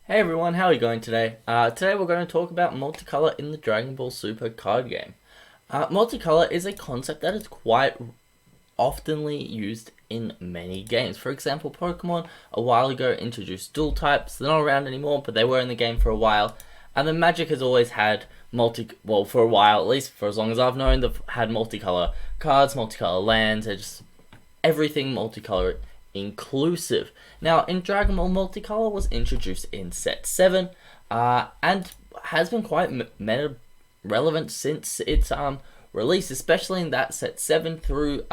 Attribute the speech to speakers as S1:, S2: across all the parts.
S1: Hey everyone, how are you going today? Today we're going to talk about multicolor in the Dragon Ball Super card game. Multicolor is a concept that is quite oftenly used in many games. For example, Pokemon a while ago introduced dual types. They're not around anymore, but they were in the game for a while. And then Magic has always had for a while, at least for as long as I've known, they've had multicolor cards, multicolor lands, and just everything multicolor inclusive. Now, in Dragon Ball, multicolor was introduced in Set 7 and has been quite meta relevant since its release, especially in that Set 7 through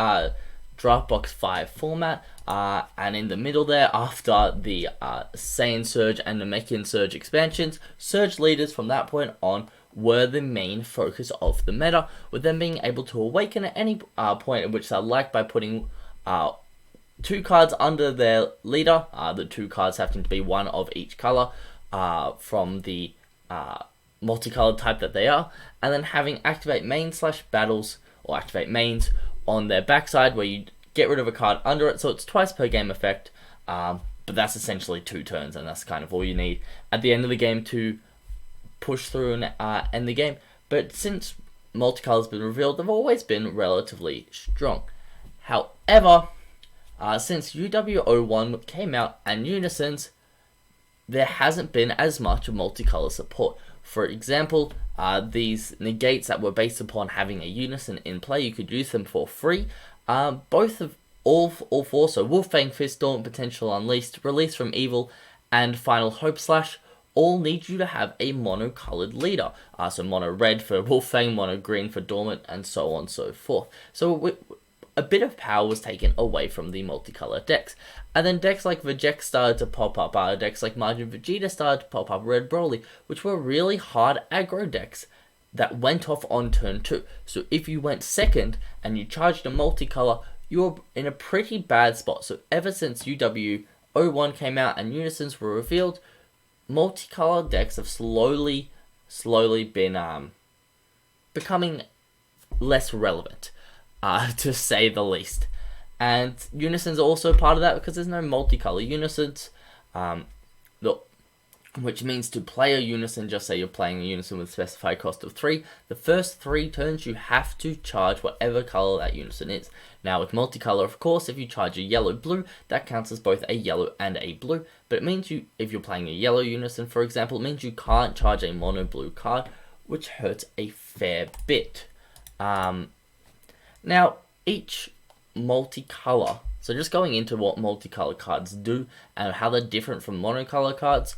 S1: Draft Box 5 format. And in the middle there, after the Saiyan Surge and the Namekian Surge expansions, Surge leaders from that point on were the main focus of the meta, with them being able to awaken at any point at which they like by putting two cards under their leader, the two cards having to be one of each color from the multicolored type that they are, and then having activate main / battles or activate mains on their backside where you get rid of a card under it, so it's twice per game effect, but that's essentially 2 turns, and that's kind of all you need at the end of the game to push through and end the game. But since multicolor's been revealed, they've always been relatively strong. However, since UW01 came out and Unisons, there hasn't been as much multicolor support. For example, these negates that were based upon having a unison in play, you could use them for free. Both of all four, so Wolfang, Fiststorm, Potential Unleashed, Release from Evil, and Final Hope Slash, all need you to have a monocolored leader. So mono red for Wolfang, mono green for Dormant, and so on and so forth. So a bit of power was taken away from the multicolor decks. And then decks like Vegeta started to pop up, decks like Majin Vegeta started to pop up, Red Broly, which were really hard aggro decks that went off on turn 2. So if you went second and you charged a multicolor, you were in a pretty bad spot. So ever since UW01 came out and Unisons were revealed, multicolor decks have slowly been becoming less relevant, to say the least. And Unisons are also part of that because there's no multicolor Unisons, which means to play a Unison, just say you're playing a Unison with a specified cost of 3, the first 3 turns you have to charge whatever color that Unison is. Now with multicolor, of course, if you charge a yellow-blue, that counts as both a yellow and a blue, but it means if you're playing a yellow Unison, for example, it means you can't charge a mono-blue card, which hurts a fair bit. Now, each multicolor, so just going into what multicolor cards do and how they're different from monocolor cards,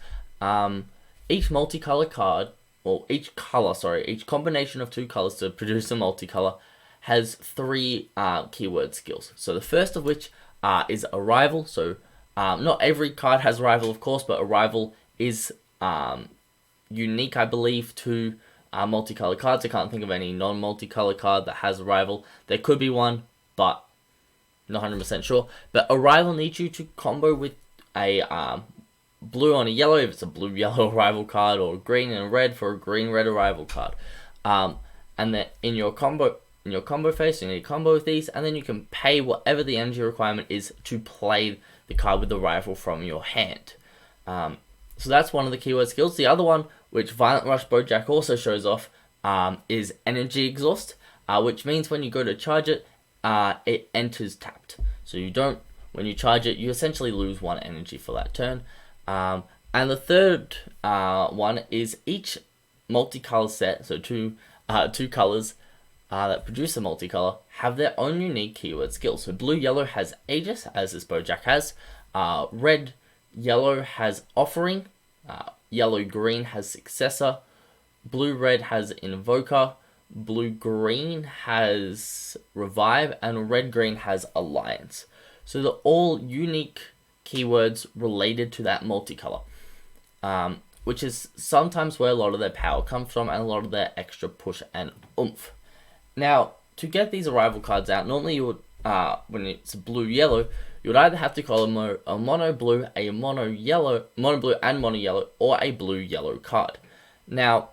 S1: each multicolor card, or each combination of 2 colors to produce a multicolor has 3 keyword skills. So the first of which is Arrival. So not every card has Arrival, of course, but Arrival is unique, I believe, to multicolor cards. I can't think of any non-multicolor card that has Arrival. There could be one, but not 100% sure. But Arrival needs you to combo with a blue on a yellow if it's a blue-yellow Arrival card, or green and red for a green-red Arrival card. And then in your combo phase, you need a combo with these, and then you can pay whatever the energy requirement is to play the card with the Arrival from your hand. So that's one of the keyword skills. The other one, which Violent Rush Bojack also shows off, is Energy Exhaust, which means when you go to charge it, it enters tapped. So when you charge it, you essentially lose 1 energy for that turn. And the third one is each multicolor set, so two colors that produce a multicolor, have their own unique keyword skills. So blue-yellow has Aegis, as this Bojack has. Red-yellow has Offering. Yellow-green has Successor. Blue-red has Invoker. Blue-green has Revive. And red-green has Alliance. So they're all unique keywords related to that multicolor, which is sometimes where a lot of their power comes from and a lot of their extra push and oomph. Now, to get these Arrival cards out, normally you would, when it's blue-yellow, you would either have to call a mono-blue, a mono-blue and mono-yellow, or a blue-yellow card. Now,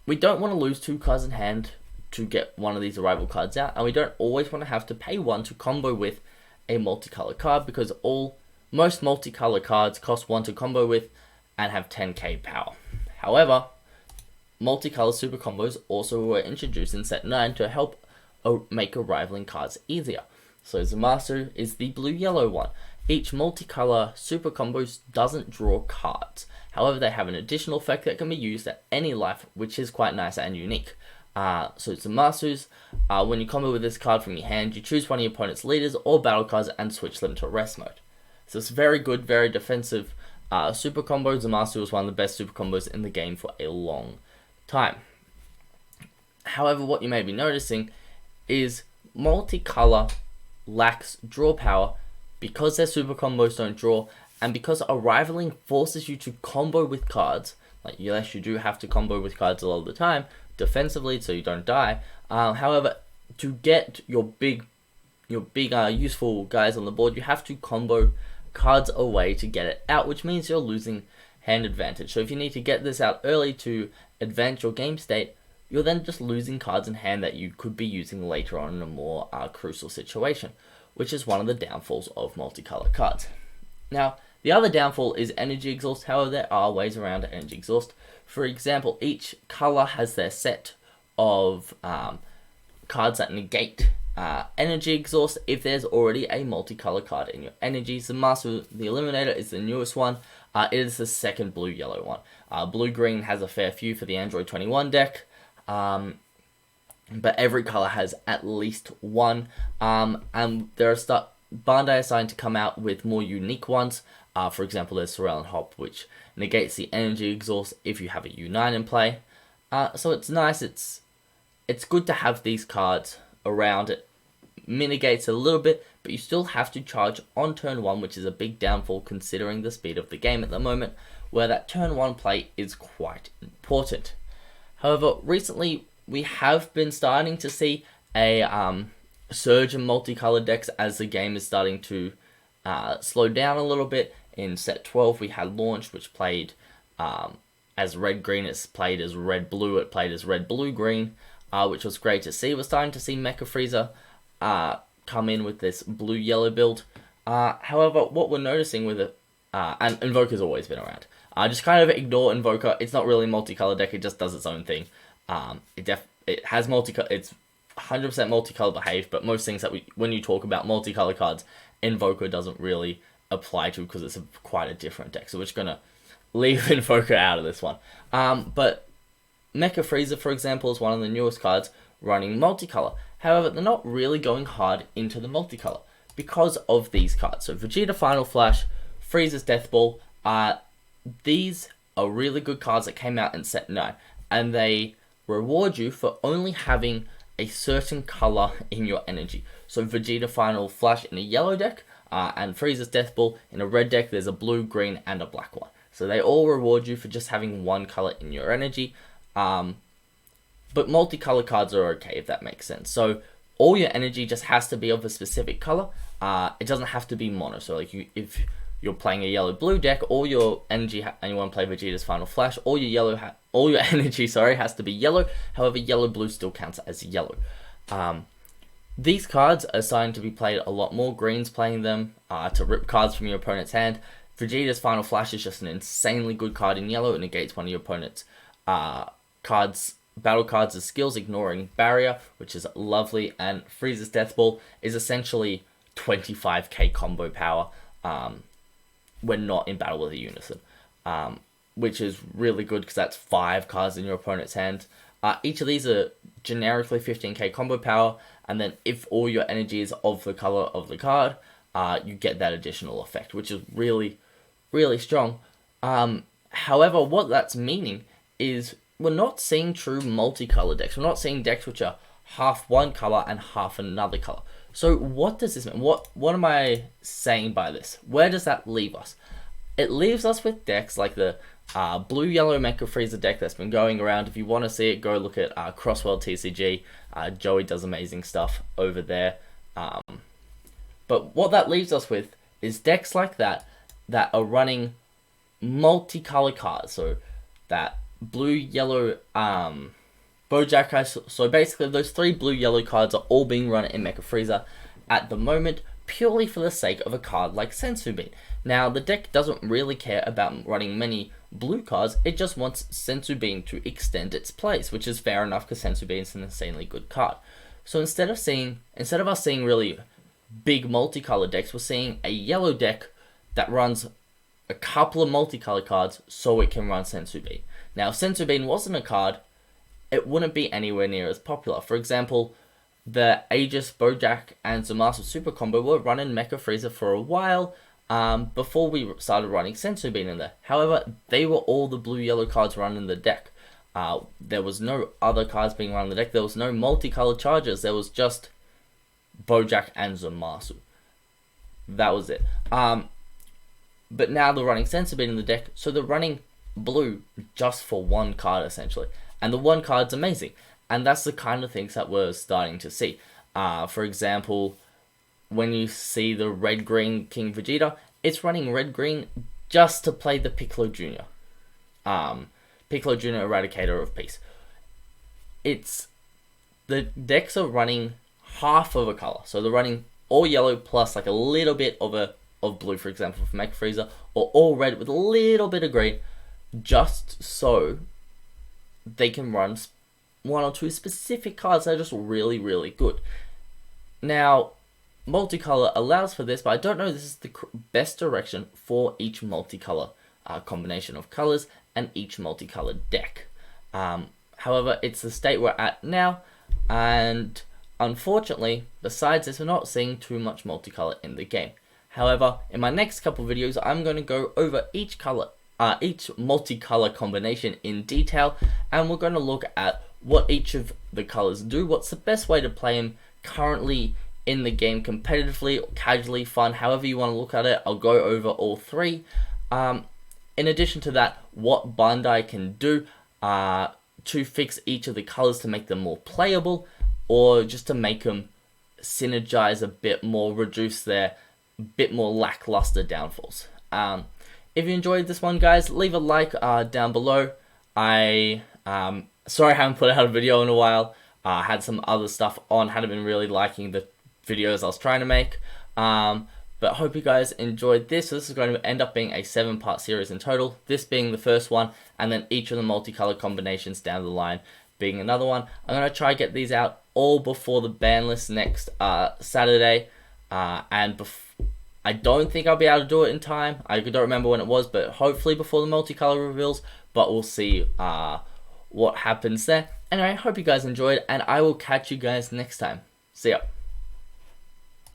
S1: we don't want to lose 2 cards in hand to get one of these Arrival cards out, and we don't always want to have to pay 1 to combo with a multicolor card, because most multicolor cards cost 1 to combo with, and have 10k power. However, multicolor super combos also were introduced in set 9 to help make arriving cards easier. So Zamasu is the blue-yellow one. Each multicolor super combos doesn't draw cards. However, they have an additional effect that can be used at any life, which is quite nice and unique. So Zamasu's, when you combo with this card from your hand, you choose one of your opponent's leaders or battle cards and switch them to rest mode. So it's very good, very defensive super combo. Zamasu was one of the best super combos in the game for a long time. However, what you may be noticing is multicolor lacks draw power because their super combos don't draw, and because arrivaling forces you to combo with cards. Like, yes, you do have to combo with cards a lot of the time defensively so you don't die. However, to get your big useful guys on the board, you have to combo cards away to get it out, which means you're losing hand advantage. So if you need to get this out early to advance your game state, you're then just losing cards in hand that you could be using later on in a more crucial situation, which is one of the downfalls of multicolor cards. Now, the other downfall is energy exhaust. However, there are ways around energy exhaust. For example, each color has their set of cards that negate energy exhaust if there's already a multicolor card in your energy. So Master the Eliminator is the newest one. It is the second blue-yellow one. Blue-green has a fair few for the Android 21 deck. But every color has at least one. And there are Bandai are starting to come out with more unique ones. For example, there's Sorrel and Hop, which negates the energy exhaust if you have a U9 in play. So it's nice. It's good to have these cards around. It mitigates a little bit, but you still have to charge on turn 1, which is a big downfall considering the speed of the game at the moment, where that turn 1 play is quite important. However, recently we have been starting to see a surge in multicolored decks as the game is starting to slow down a little bit. In set 12 we had Launch, which played as red-green, it's played as red-blue, it played as red-blue-green, which was great to see. We're starting to see Mecha Freezer come in with this blue-yellow build. However, what we're noticing with it, and Invoker's always been around. Just kind of ignore Invoker. It's not really a multicolored deck, it just does its own thing. It has multicolor, it's 100% multicolor behave, but most things that when you talk about multicolor cards, Invoker doesn't really apply to because it's quite a different deck. So we're just going to leave Invoker out of this one. But Mecha Freezer, for example, is one of the newest cards running multicolor. However, they're not really going hard into the multicolor because of these cards. So Vegeta Final Flash, Freezer's Death Ball, these are really good cards that came out in set 9. And they reward you for only having a certain color in your energy. So Vegeta Final Flash in a yellow deck, and Freezer's Death Ball in a red deck, there's a blue, green, and a black one. So they all reward you for just having one color in your energy. But multicolor cards are okay, if that makes sense. So all your energy just has to be of a specific color. It doesn't have to be mono. So like if you're playing a yellow-blue deck, all your energy and you want to play Vegeta's Final Flash, all your energy has to be yellow. However, yellow-blue still counts as yellow. These cards are starting to be played a lot more. Green's playing them to rip cards from your opponent's hand. Vegeta's Final Flash is just an insanely good card in yellow. It negates one of your opponent's battle cards as skills, ignoring barrier, which is lovely. And Freezer's Death Ball is essentially 25k combo power when not in battle with a Unison, which is really good because that's 5 cards in your opponent's hand. Each of these are generically 15k combo power, and then if all your energy is of the color of the card, you get that additional effect, which is really, really strong. However, what that's meaning is we're not seeing true multicolor decks. We're not seeing decks which are half one color and half another color. So what does this mean? What am I saying by this? Where does that leave us? It leaves us with decks like the blue-yellow Mecha Freezer deck that's been going around. If you want to see it, go look at Crossworld TCG. Joey does amazing stuff over there. But what that leaves us with is decks like that are running multicolor cards. So that blue-yellow Bojack. So basically those 3 blue-yellow cards are all being run in Mecha Freezer at the moment. purely for the sake of a card like Senzu Bean. Now, the deck doesn't really care about running many blue cards, it just wants Senzu Bean to extend its plays, which is fair enough because Senzu Bean is an insanely good card. So instead of us seeing really big multicolored decks, we're seeing a yellow deck that runs a couple of multicolored cards so it can run Senzu Bean. Now, if Senzu Bean wasn't a card, it wouldn't be anywhere near as popular. For example, the Aegis, Bojack, and Zamasu super combo were running Mecha Freezer for a while before we started running Senzu Bean in there. However, they were all the blue-yellow cards run in the deck. There was no other cards being run in the deck. There was no multicolored charges. There was just Bojack and Zamasu. That was it. But now they're running Senzu Bean in the deck, so they're running blue just for one card essentially. And the one card's amazing. And that's the kind of things that we're starting to see. For example, when you see the red-green King Vegeta, it's running red-green just to play the Piccolo Jr. Piccolo Jr. Eradicator of Peace. The decks are running half of a color. So they're running all yellow plus like a little bit of blue, for example, for Mecha Freezer, or all red with a little bit of green, just so they can run one or two specific cards that are just really, really good. Now, multicolor allows for this, but I don't know if this is the best direction for each multicolor combination of colors and each multicolored deck. However, it's the state we're at now, and unfortunately, besides this, we're not seeing too much multicolor in the game. However, in my next couple videos, I'm going to go over each multicolor combination in detail, and we're going to look at what each of the colors do, what's the best way to play them currently in the game competitively, or casually, fun, however you want to look at it. I'll go over all three. In addition to that, what Bandai can do to fix each of the colors to make them more playable, or just to make them synergize a bit more, reduce their bit more lackluster downfalls. If you enjoyed this one, guys, leave a like down below. Sorry I haven't put out a video in a while. I had some other stuff on, hadn't been really liking the videos I was trying to make. But hope you guys enjoyed this. This is going to end up being a 7-part series in total, this being the first one, and then each of the multicolored combinations down the line being another one. I'm going to try to get these out all before the ban list next Saturday, I don't think I'll be able to do it in time. I don't remember when it was, but hopefully before the multicolor reveals, but we'll see what happens there. Anyway, hope you guys enjoyed, and I will catch you guys next time. See ya.